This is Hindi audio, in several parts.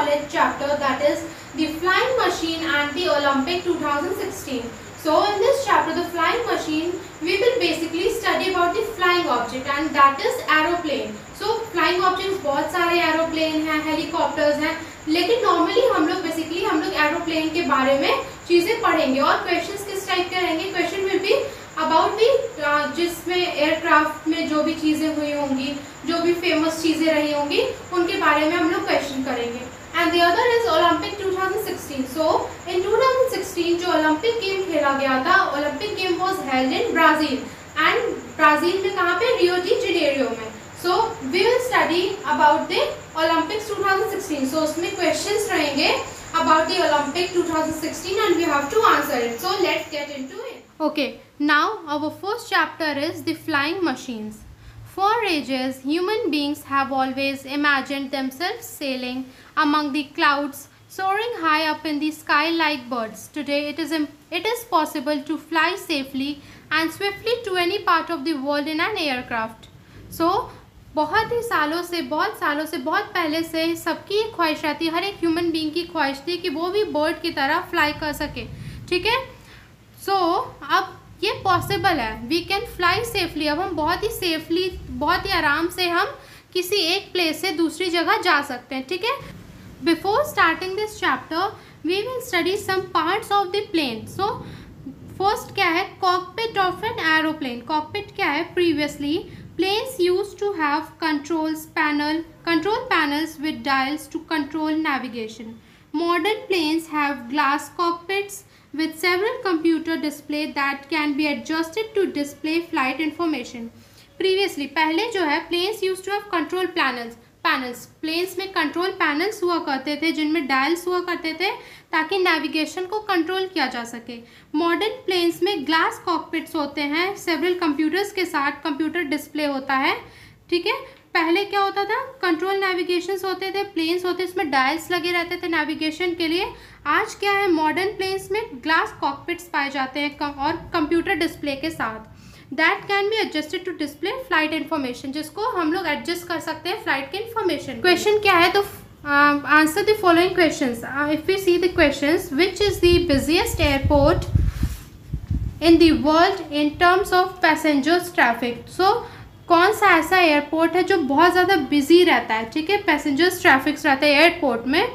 knowledge chapter, that is the flying machine and the Olympic 2016. So in this chapter, the flying machine, we will basically study about the flying object and that is aeroplane. So flying objects बहुत सारे aeroplane हैं, helicopters हैं, लेकिन normally हम लोग aeroplane के बारे में चीज़ें पढ़ेंगे और questions किस टाइप के रहेंगे. Question will be about the जिसमें एयरक्राफ्ट में जो भी चीज़ें हुई होंगी, जो भी फेमस चीज़ें रही होंगी, उनके बारे में हम लोग क्वेश्चन करेंगे. And the other is Olympic 2016. So in 2016 जो ओलंपिक गेम खेला गया था, Olympic game was held in Brazil and Brazil में कहाँ पे, रियो डी जेनेरियो में. So we will study about the Olympics 2016. So उसमें क्वेश्चंस रहेंगे about the Olympic 2016 and we have to answer it. So let's get into it. Okay, now our first chapter is the flying machines. For ages, human beings have always imagined themselves sailing among the clouds, soaring high up in the sky like birds. Today, it is possible to fly safely and swiftly to any part of the world in an aircraft. So, बहुत सालों से बहुत पहले से सबकी ख्वाहिश रहती है, हर एक ह्यूमन बीइंग की ख्वाहिश थी कि वो भी बर्ड की तरह फ्लाई कर सके. ठीक है. सो अब ये पॉसिबल है. We can fly safely. अब हम बहुत ही सेफली, बहुत ही आराम से हम किसी एक प्लेस से दूसरी जगह जा सकते हैं. ठीक है. Before starting this chapter we will study some parts of the plane. So first क्या है, cockpit of an aeroplane. Cockpit क्या है, previously planes used to have control panels with dials to control navigation. Modern planes have glass cockpits with several computer display that can be adjusted to display flight information. Previously, पहले जो है planes used to have control panels. Planes में कंट्रोल पैनल्स हुआ करते थे जिनमें डायल्स हुआ करते थे ताकि नेविगेशन को कंट्रोल किया जा सके. मॉडर्न प्लेन्स में ग्लास कॉकपिट्स होते हैं, सेवरल कंप्यूटर्स के साथ कंप्यूटर डिस्प्ले होता है. ठीक है. पहले क्या होता था, कंट्रोल नेविगेशंस होते थे, प्लेन्स होते इसमें डायल्स लगे रहते थे नेविगेशन के लिए. आज क्या है, मॉडर्न प्लेन्स में ग्लास कॉकपिट्स पाए जाते हैं और कंप्यूटर डिस्प्ले के साथ. That can be adjusted to display flight information, जिसको हम लोग एडजस्ट कर सकते हैं फ्लाइट के इंफॉर्मेशन. क्वेश्चन क्या है, तो answer the following questions. If we see the questions, which is the busiest airport in the world in terms of passengers traffic. So कौन सा ऐसा एयरपोर्ट है जो बहुत ज़्यादा बिजी रहता है. ठीक है. पैसेंजर्स ट्रैफिक्स रहता है एयरपोर्ट में.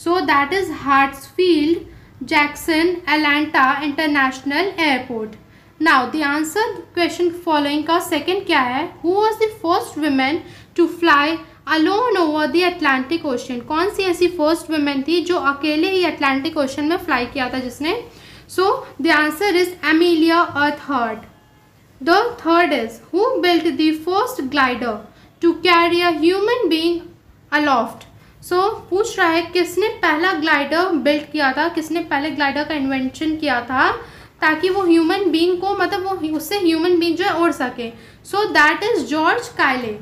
So that is Hartsfield Jackson Atlanta international airport. Now the answer question following का second क्या है, who was the first woman to fly alone over the Atlantic Ocean. कौन सी ऐसी first woman थी जो अकेले ही Atlantic Ocean में fly किया था जिसने. So the answer is Amelia Earhart. The third is who built the first glider to carry a human being aloft. So पूछ रहा है किसने पहला ग्लाइडर बिल्ड किया था, किसने पहले ग्लाइडर का इन्वेंशन किया था ताकि वो ह्यूमन बीइंग को, मतलब वो उससे ह्यूमन बीइंग जो है उड़ सके. So that is George Cayley.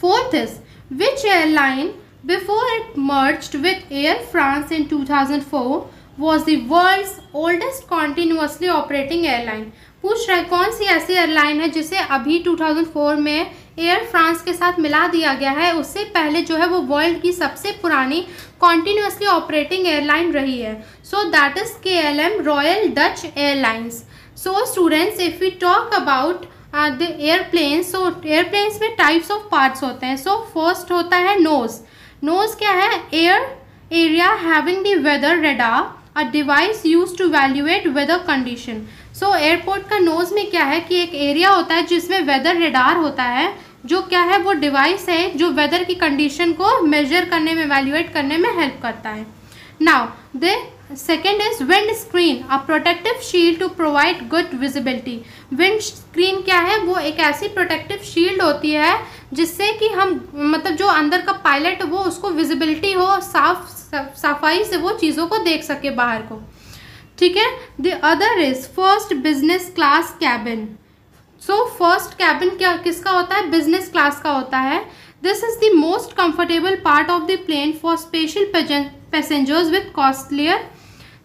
Fourth is which airline before it merged with Air France in 2004 was the world's oldest continuously operating airline. पूछ रहा है कौन सी ऐसी एयरलाइन है जिसे अभी 2004 में एयर फ्रांस के साथ मिला दिया गया है. उससे पहले जो है वो वर्ल्ड की सबसे पुरानी कॉन्टिन्यूसली ऑपरेटिंग एयरलाइन रही है. So that is KLM Royal Dutch Airlines. So students, if we talk about the airplanes, so airplanes में टाइप्स ऑफ पार्ट्स होते हैं. सो फर्स्ट होता है नोज. नोज क्या है, air area having the weather radar, a device use to evaluate weather condition. So airport का नोज में क्या है कि एक एरिया होता है जिसमें वेदर रेडार होता है, जो क्या है वो डिवाइस है जो वेदर की कंडीशन को मेजर करने में, वैल्यूएट करने में हेल्प करता है. Now the second is wind screen, a protective shield to provide good visibility. Wind screen क्या है, वो एक ऐसी प्रोटेक्टिव शील्ड होती है जिससे कि हम, मतलब जो अंदर का पायलट वो उसको विजिबिलिटी हो, सफाई से वो चीज़ों को देख सके बाहर को. ठीक है. The other is first business class cabin. So first cabin क्या किसका होता है, बिजनेस क्लास का होता है. This is the most comfortable part of the plane for special passengers with costlier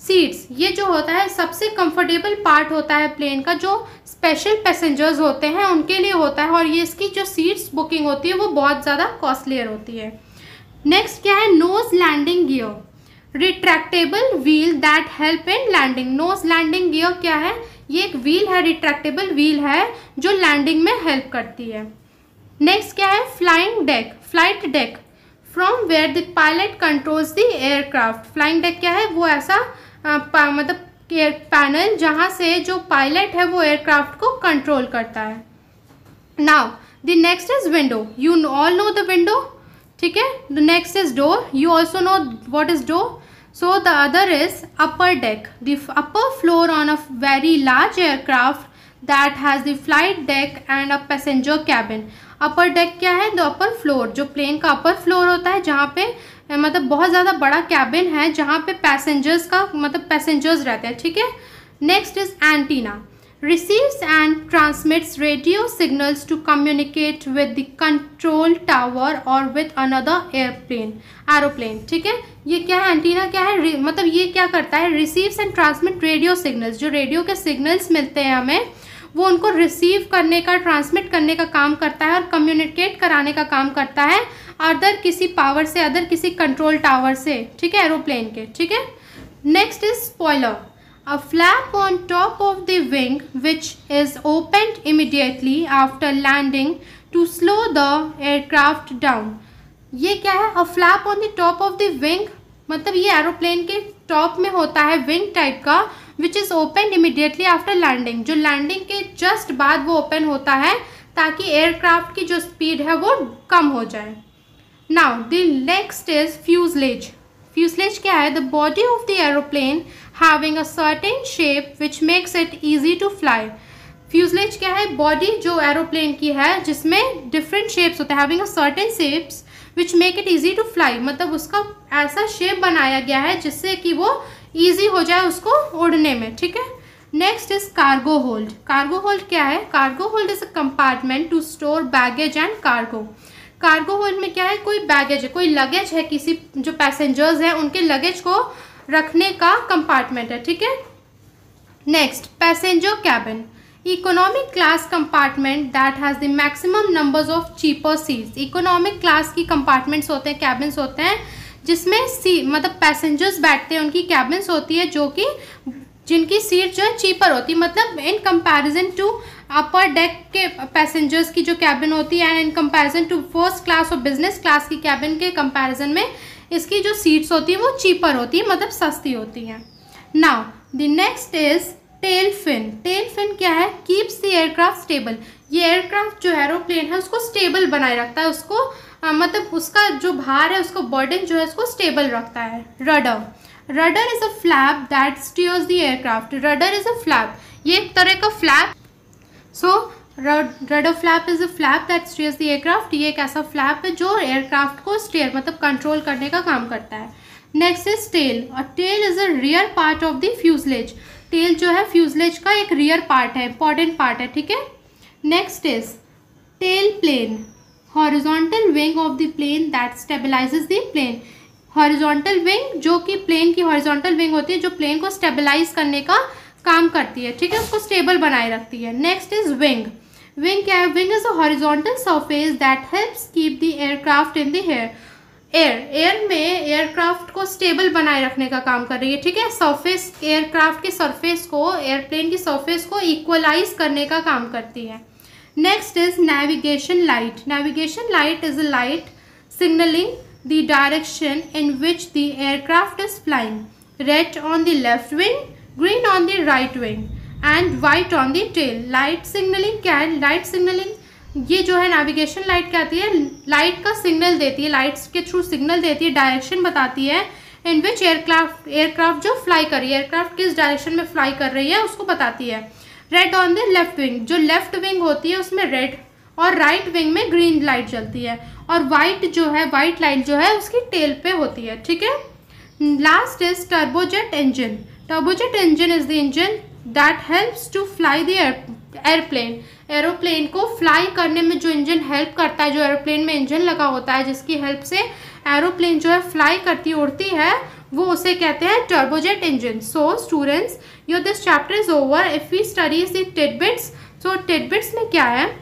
seats. ये जो होता है सबसे कंफर्टेबल पार्ट होता है प्लेन का, जो स्पेशल पैसेंजर्स होते हैं उनके लिए होता है, और ये इसकी जो सीट्स बुकिंग होती है वो बहुत ज़्यादा कॉस्टलियर होती है. नेक्स्ट क्या है, nose landing gear, retractable wheel that help in landing. Nose landing gear क्या है, ये एक व्हील है, रिट्रैक्टेबल व्हील है जो लैंडिंग में हेल्प करती है। नेक्स्ट क्या है, flying deck, flight deck from where the pilot controls the aircraft. Flying deck क्या है, वो ऐसा मतलब पैनल जहाँ से जो पायलट है वो एयरक्राफ्ट को कंट्रोल करता है। Now the next is window, you all know the window, ठीक है। The next is door, you also know what is door. So the other is upper deck, the upper floor on a very large aircraft that has the flight deck and a passenger cabin. Upper deck क्या है, the upper floor, जो प्लेन का upper floor होता है जहाँ पे मतलब बहुत ज़्यादा बड़ा cabin है जहाँ पे passengers का मतलब passengers रहते हैं, ठीक है। Next is antenna, receives and transmits radio signals to communicate with the control tower or with another aeroplane, ठीक है। ये क्या है, एंटीना क्या है, मतलब ये क्या करता है, receives and transmit radio signals, जो रेडियो के सिग्नल्स मिलते हैं हमें वो उनको रिसीव करने का, ट्रांसमिट करने का काम करता है और कम्युनिकेट कराने का काम करता है अदर किसी पावर से, अदर किसी कंट्रोल टावर से, ठीक है, एरोप्लेन के, ठीक है। Next is spoiler, a flap on top of the wing which is opened immediately after landing to slow the aircraft down. ये क्या है, a flap on the top of the wing, मतलब ये एरोप्लेन के टॉप में होता है विंग टाइप का, which is opened immediately after landing, जो लैंडिंग के जस्ट बाद वो ओपन होता है ताकि एयरक्राफ्ट की जो स्पीड है वो कम हो जाए। Now the next is fuselage. Fuselage क्या है, the body of the aeroplane having a certain shape which makes it easy to fly. Fuselage क्या है, बॉडी जो एरोप्लेन की है जिसमें डिफरेंट शेप्स होते हैं, having a certain shapes which make it easy to fly, मतलब उसका ऐसा शेप बनाया गया है जिससे कि वो ईजी हो जाए उसको उड़ने में, ठीक है। Next is cargo hold, cargo hold क्या है, cargo hold is a compartment to store baggage and cargo. Cargo hold में क्या है, कोई बैगेज है, कोई लगेज है, किसी जो पैसेंजर्स हैं उनके लगेज को रखने का कंपार्टमेंट है, ठीक है। Next passenger cabin, economic class compartment that has the maximum numbers of cheaper seats. Economic class की कंपार्टमेंट्स होते हैं, कैबिन्स होते हैं जिसमें मतलब पैसेंजर्स बैठते हैं, उनकी कैबिन्स होती है जो कि जिनकी सीट जो है चीपर होती है, मतलब in comparison to upper deck के पैसेंजर्स की जो कैबिन होती है and in comparison to first class और बिजनेस क्लास की कैबिन के कंपैरिजन में इसकी जो सीट्स होती है वो चीपर होती है, मतलब सस्ती होती हैं। Now the next is tail fin. Tail fin क्या है, कीप्स द एयरक्राफ्ट स्टेबल। ये एयरक्राफ्ट जो एरोप्लेन है उसको स्टेबल बनाए रखता है, उसको मतलब उसका जो भार है, उसको बर्डन जो है उसको स्टेबल रखता है। Rudder, rudder is a flap that stairs the aircraft. Rudder is a flap, ये एक तरह का flap, so rudder flap is a flap that stairs the aircraft. ये एक ऐसा फ्लैप है जो एयरक्राफ्ट को स्टीयर मतलब कंट्रोल करने का काम करता है। Next is tail, a tail is a rear part of the fuselage. Tail जो है फ्यूजलेज का एक रियर पार्ट है, इंपॉर्टेंट पार्ट है, ठीक है। Next is tail plane, horizontal wing of the plane that stabilizes the plane. Horizontal wing जो कि प्लेन की हॉरिजॉन्टल विंग होती है जो प्लेन को स्टेबलाइज करने का काम करती है, ठीक है, उसको स्टेबल बनाए रखती है। नेक्स्ट इज विंग, विंग क्या है, wing is a horizontal surface that helps keep the aircraft in the air. Air में एयरक्राफ्ट को स्टेबल बनाए रखने का काम कर रही है, ठीक है। सरफेस, एयरक्राफ्ट की सरफेस को, एयरप्लेन की सरफेस को इक्वलाइज करने का काम करती है। Next is navigation light. Navigation light is a light signalling the direction in which the aircraft is flying. Red on the left wing, green on the right wing and white on the tail. Light signaling क्या है, लाइट सिग्नलिंग ये जो है नेविगेशन लाइट क्या आती है, लाइट का सिग्नल देती है, लाइट्स के थ्रू सिग्नल देती है, डायरेक्शन बताती है इन विच एयरक्राफ्ट जो फ्लाई कर रही है, एयरक्राफ्ट किस डायरेक्शन में फ्लाई कर रही है उसको बताती है। Red on the left wing, जो लेफ्ट विंग होती है उसमें रेड और राइट विंग में ग्रीन लाइट जलती है, और वाइट जो है, वाइट लाइट जो है उसकी टेल पे होती है, ठीक है। Last is turbojet engine. Turbojet engine is the engine that helps to fly the airplane. Aeroplane को फ्लाई करने में जो इंजन हेल्प करता है, जो एरोप्लेन में इंजन लगा होता है जिसकी हेल्प से एरोप्लेन जो है फ्लाई करती उड़ती है, वो उसे कहते हैं turbojet engine. So students, your this chapter is over. If we studies the tidbits, so tidbits में क्या है,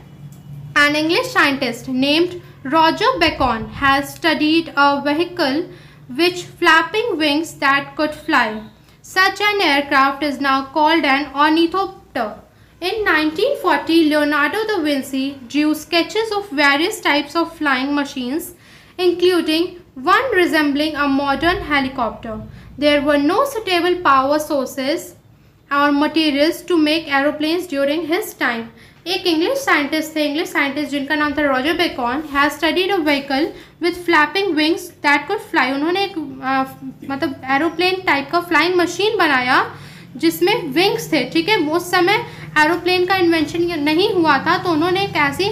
an English scientist named Roger Bacon has studied a vehicle with flapping wings that could fly. Such an aircraft is now called an ornithopter. In 1940, Leonardo da Vinci drew sketches of various types of flying machines, including one resembling a modern helicopter. There were no suitable power sources or materials to make aeroplanes during his time. एक इंग्लिश साइंटिस्ट जिनका नाम था Roger Bacon has studied a vehicle with flapping wings that could fly. उन्होंने एक मतलब एरोप्लेन टाइप का फ्लाइंग मशीन बनाया जिसमें विंग्स थे. ठीक है, उस समय एरोप्लेन का इन्वेंशन नहीं हुआ था, तो उन्होंने एक ऐसी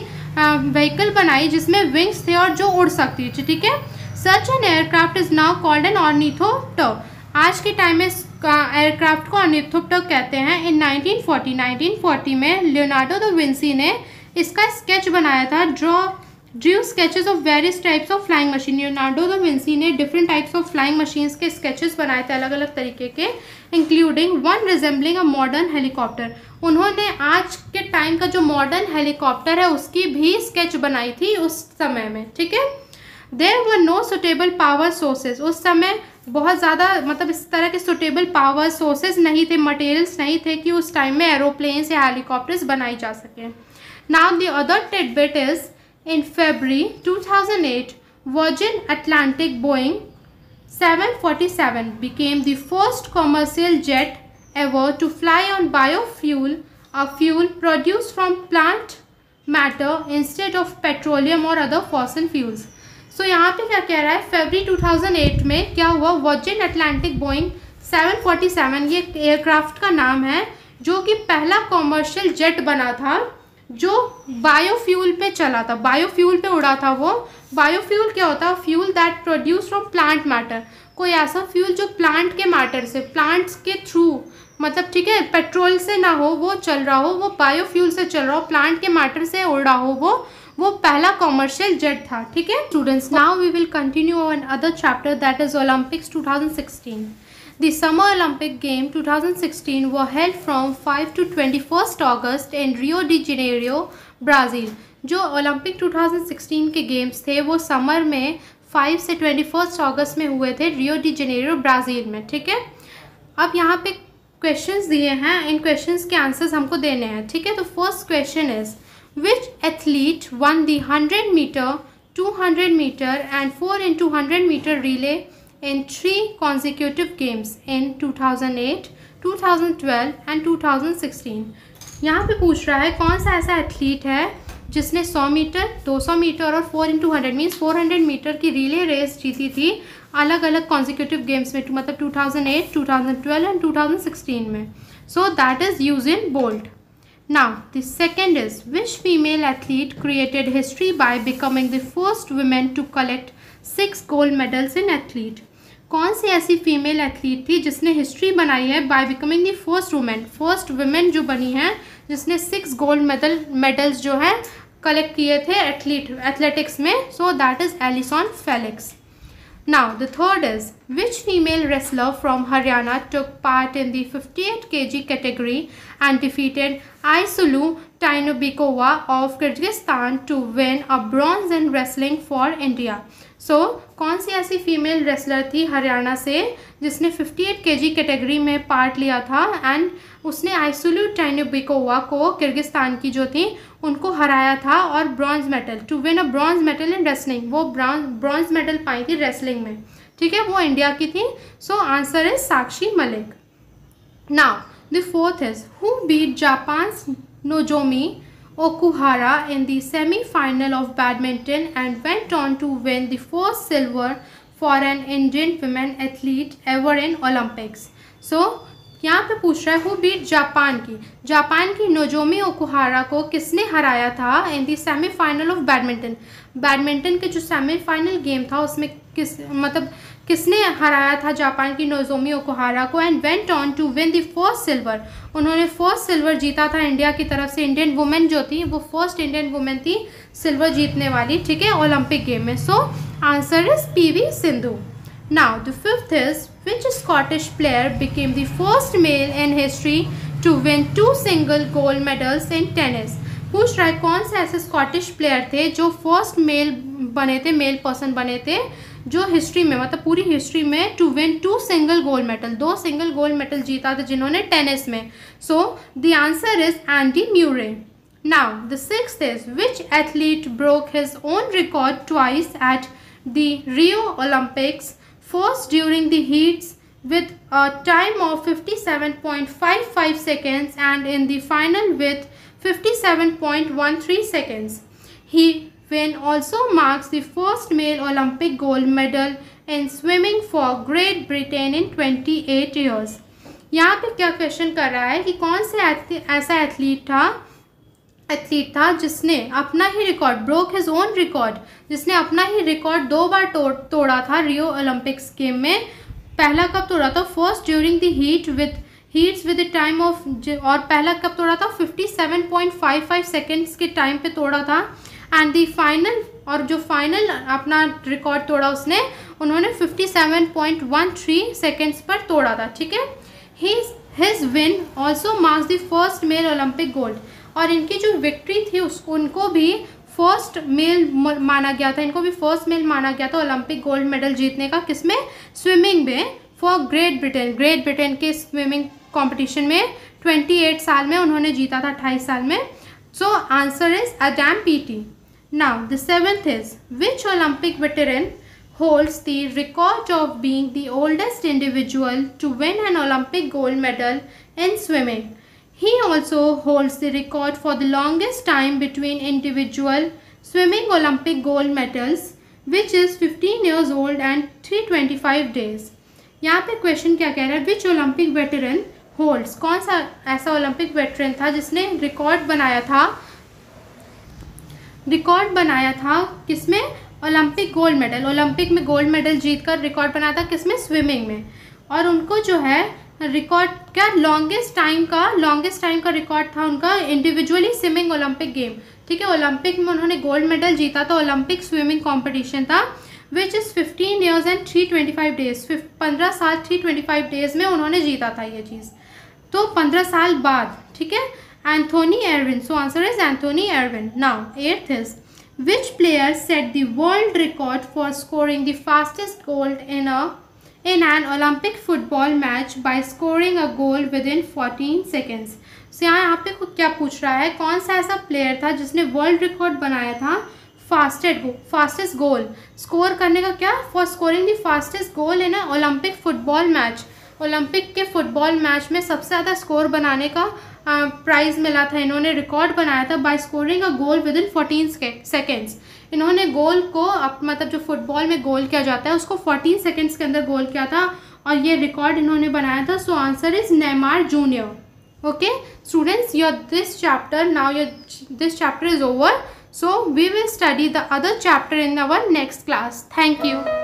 व्हीकल बनाई जिसमें विंग्स थे और जो उड़ सकती थी. ठीक है, such an aircraft is now called an ornithopter. आज के टाइम में एयरक्राफ्ट को ऑर्निथोप्टर कहते हैं. इन 1940 में लियोनार्डो दा विंसी ने इसका स्केच बनाया था. Drew sketches of various types of flying machine. Leonardo da Vinci ने different types of flying machines के स्केचेस बनाए थे अलग अलग तरीके के, including one resembling a modern helicopter. उन्होंने आज के टाइम का जो मॉडर्न हेलीकॉप्टर है उसकी भी स्केच बनाई थी उस समय में. ठीक है, there were no suitable power sources. उस समय बहुत ज़्यादा मतलब इस तरह के सुटेबल पावर सोर्सेज नहीं थे, मटेरियल्स नहीं थे कि उस टाइम में एरोप्लेन्स या हेलीकॉप्टर्स बनाई जा सकें. Now the other tidbit is in February 2008 Virgin Atlantic Boeing 747 became the first commercial jet ever to fly on biofuel, a fuel produced from plant matter instead of petroleum or other fossil fuels. सो यहाँ पे क्या कह रहा है, February 2008 में क्या हुआ, वर्जिन अटलांटिक बोइंग 747 ये एयरक्राफ्ट का नाम है जो कि पहला कॉमर्शियल जेट बना था जो बायोफ्यूल पे चला था, बायोफ्यूल पे उड़ा था. वो बायोफ्यूल क्या होता है, fuel that produce from plant matter. कोई ऐसा फ्यूल जो प्लांट के मैटर से, प्लांट्स के थ्रू, मतलब ठीक है पेट्रोल से ना हो वो चल रहा हो, वो बायोफ्यूल से चल रहा हो, प्लांट के मैटर से उड़ रहा हो, वो पहला कॉमर्शियल जेट था. ठीक है students, now we will continue on other chapter that is Olympics 2016. The Summer Olympic Games 2016 were held from 5 to 21st August in Rio de Janeiro, Brazil. जो ओलंपिक 2016 के गेम्स थे वो समर में 5 से 21 अगस्त में हुए थे रियो डी जेनेरो ब्राज़ील में. ठीक है, अब यहाँ पे क्वेश्चंस दिए हैं, इन क्वेश्चंस के आंसर्स हमको देने हैं. ठीक है, तो first question is which athlete won the 100 meter, 200 meter and 4 into 100 meter relay in 3 consecutive games in 2008, 2012 and 2016. यहाँ पे पूछ रहा है कौन सा ऐसा एथलीट है जिसने 100 मीटर, 200 मीटर और 4 into 100 मीन्स 400 मीटर की रिले रेस जीती थी अलग अलग कॉन्जिक्यूटिव गेम्स में, मतलब 2008, 2012 एंड 2016 में. So that is Usain bolt. Now, the second is, which female athlete created history by becoming the first woman to collect 6 gold medals in athlete? कौन सी ऐसी फीमेल एथलीट थी जिसने हिस्ट्री बनाई है by becoming the first woman, first women जो बनी है जिसने 6 गोल्ड मेडल्स जो है कलेक्ट किए थे एथलेटिक्स में. So that is Allyson Felix. Now, the third is, which female wrestler from Haryana took part in the 58 kg category and defeated Aysulu Tainubikova of Kyrgyzstan to win a bronze in wrestling for India? So, कौन सी ऐसी फीमेल रेसलर थी हरियाणा से जिसने 58 kg कैटेगरी में पार्ट लिया था एंड उसने आइसुलू टाइनुबिकोवा को किर्गिस्तान की जो थी उनको हराया था और bronze medal, to win a bronze medal in wrestling, वो ब्रॉन्ज मेडल पाई थी रेसलिंग में. ठीक है, वो इंडिया की थी. So answer is Sakshi Malik. Now the fourth is, who beat Japan's Nozomi Okuhara in the semi-final of badminton and went on to win the first silver for an Indian women athlete ever in Olympics. So यहाँ पे पूछ रहा है हु बीट जापान की नोजोमी ओकुहारा को किसने हराया था इन दी सेमीफाइनल ऑफ बैडमिंटन के जो सेमीफाइनल गेम था उसमें किसने हराया था जापान की नोजोमी ओकुहारा को and went on to win the first silver. उन्होंने फर्स्ट सिल्वर जीता था इंडिया की तरफ से. इंडियन वुमेन जो थी वो फर्स्ट इंडियन वुमेन थी सिल्वर जीतने वाली. ठीक है, ओलंपिक गेम में. So answer is PV Sindhu. Now the fifth is, which Scottish player became the first male in history to win 2 single gold medals in tennis? पूछ रहा है कौन से ऐसे स्कॉटिश प्लेयर थे जो फर्स्ट मेल बने थे, मेल पर्सन बने थे जो हिस्ट्री में, मतलब पूरी हिस्ट्री में, to win 2 single gold medal, 2 single gold medal जीता था जिन्होंने टेनिस में. So the answer is Andy Murray. Now the sixth is which athlete broke his own record twice at the Rio Olympics, first during the heats with a time of 57.55 seconds and in the final with 57.13 seconds. He win also marks the first male Olympic gold medal in swimming for Great Britain in 28 years. यहाँ पे क्या क्वेश्चन कर रहा है कि कौन से ऐसा एथलीट था जिसने अपना ही record, broke his own record, जिसने अपना ही रिकॉर्ड 2 बार तोड़ा था रियो ओलंपिक्स गेम में. पहला कब तोड़ा था? First during the heats with the time of, और पहला कब तोड़ा था? 57.55 सेकेंड्स के टाइम पे तोड़ा था. एंड द फाइनल, और जो फाइनल अपना रिकॉर्ड तोड़ा उन्होंने 57.13 सेकेंड्स पर तोड़ा था. ठीक है. His win also marks the first male Olympic gold, और इनकी जो विक्ट्री थी उनको भी फर्स्ट मेल माना गया था, इनको भी फर्स्ट मेल माना गया था ओलंपिक गोल्ड मेडल जीतने का. किसमें? स्विमिंग में, फॉर ग्रेट ब्रिटेन के स्विमिंग कंपटीशन में 28 साल में उन्होंने जीता था, 28 साल में. So answer is Adam Peaty. Now the seventh is which Olympic veteran holds the record of being the oldest individual to win an Olympic gold medal in swimming. He also holds the record for the longest time between individual swimming Olympic gold medals, which is 15 years old and 325 days. यहाँ पे क्वेश्चन क्या कह रहा है? विच ओलंपिक वेटरन होल्ड्स, कौन सा ऐसा ओलंपिक वेटरन था जिसने रिकॉर्ड बनाया था किसमें? ओलंपिक गोल्ड मेडल, ओलंपिक में गोल्ड मेडल जीतकर रिकॉर्ड बनाया था किसमें? स्विमिंग में. और उनको जो है रिकॉर्ड क्या, लॉन्गेस्ट टाइम का रिकॉर्ड था उनका इंडिविजुअली स्विमिंग ओलंपिक गेम. ठीक है. ओलंपिक में उन्होंने गोल्ड मेडल जीता था, ओलंपिक स्विमिंग कंपटीशन था, which is 15 years and 325 days. 15 साल 325 डेज में उन्होंने जीता था ये चीज़. तो 15 साल बाद. ठीक है. Anthony Ervin. So answer is Anthony Ervin. Now eighth is which player set the world record for scoring the fastest goal in an Olympic football match by scoring a goal within 14 seconds. So यहाँ पे क्या पूछ रहा है? कौन सा ऐसा प्लेयर था जिसने वर्ल्ड रिकॉर्ड बनाया था फास्टेस्ट गोल स्कोर करने का? क्या? For scoring the fastest goal in a Olympic football match. Olympic के फुटबॉल मैच में सबसे ज़्यादा स्कोर बनाने का प्राइज़ मिला था. इन्होंने रिकॉर्ड बनाया था by scoring a goal within 14 seconds. इन्होंने गोल को मतलब जो फुटबॉल में गोल किया जाता है उसको 14 सेकेंड्स के अंदर गोल किया था, और ये रिकॉर्ड इन्होंने बनाया था. सो answer is Neymar junior. Okay students, this chapter is over. So we will study the other chapter in our next class. Thank you.